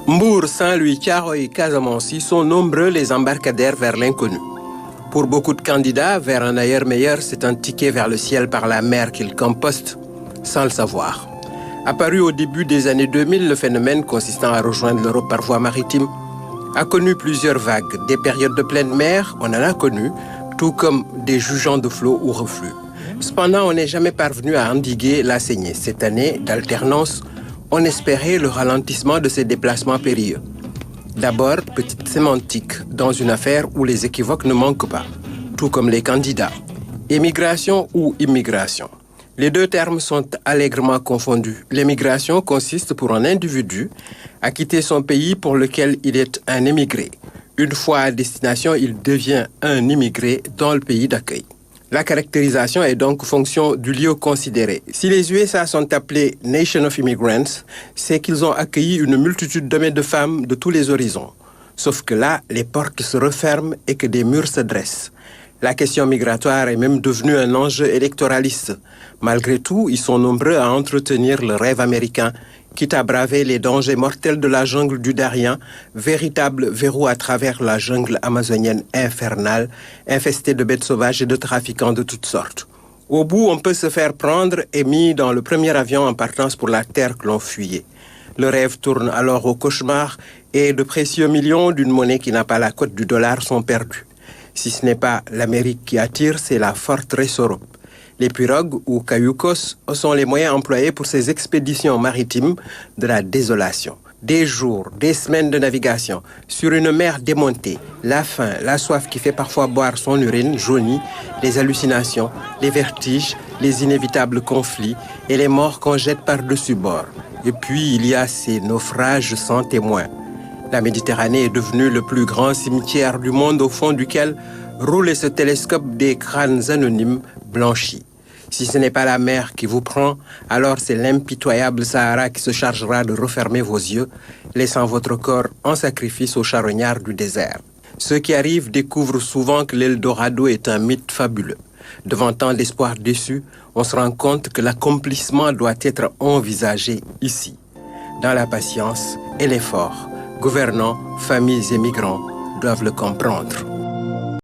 Mbour, Saint-Louis, Thiaroye et Casamance sont nombreux les embarcadères vers l'inconnu. Pour beaucoup de candidats, vers un ailleurs meilleur, c'est un ticket vers le ciel par la mer qu'ils compostent, sans le savoir. Apparu au début des années 2000, le phénomène consistant à rejoindre l'Europe par voie maritime a connu plusieurs vagues. Des périodes de pleine mer, on en a connu, tout comme des jugeants de flot ou reflux. Cependant, on n'est jamais parvenu à endiguer la saignée. Cette année d'alternance, on espérait le ralentissement de ces déplacements périlleux. D'abord, petite sémantique, dans une affaire où les équivoques ne manquent pas, tout comme les candidats. Émigration ou immigration. Les deux termes sont allègrement confondus. L'émigration consiste pour un individu à quitter son pays pour lequel il est un émigré. Une fois à destination, il devient un immigré dans le pays d'accueil. La caractérisation est donc fonction du lieu considéré. Si les USA sont appelés Nation of Immigrants, c'est qu'ils ont accueilli une multitude d'hommes et de femmes de tous les horizons. Sauf que là, les portes se referment et que des murs se dressent. La question migratoire est même devenue un enjeu électoraliste. Malgré tout, ils sont nombreux à entretenir le rêve américain, quitte à braver les dangers mortels de la jungle du Darien, véritable verrou à travers la jungle amazonienne infernale, infestée de bêtes sauvages et de trafiquants de toutes sortes. Au bout, on peut se faire prendre et mis dans le premier avion en partance pour la terre que l'on fuyait. Le rêve tourne alors au cauchemar et de précieux millions d'une monnaie qui n'a pas la cote du dollar sont perdus. Si ce n'est pas l'Amérique qui attire, c'est la forteresse Europe. Les pirogues ou cayucos sont les moyens employés pour ces expéditions maritimes de la désolation. Des jours, des semaines de navigation sur une mer démontée, la faim, la soif qui fait parfois boire son urine jaunie, les hallucinations, les vertiges, les inévitables conflits et les morts qu'on jette par-dessus bord. Et puis il y a ces naufrages sans témoins. La Méditerranée est devenue le plus grand cimetière du monde au fond duquel roule ce télescope des crânes anonymes blanchis. Si ce n'est pas la mer qui vous prend, alors c'est l'impitoyable Sahara qui se chargera de refermer vos yeux, laissant votre corps en sacrifice aux charognards du désert. Ceux qui arrivent découvrent souvent que l'Eldorado est un mythe fabuleux. Devant tant d'espoirs déçus, on se rend compte que l'accomplissement doit être envisagé ici. Dans la patience et l'effort, gouvernants, familles et migrants doivent le comprendre.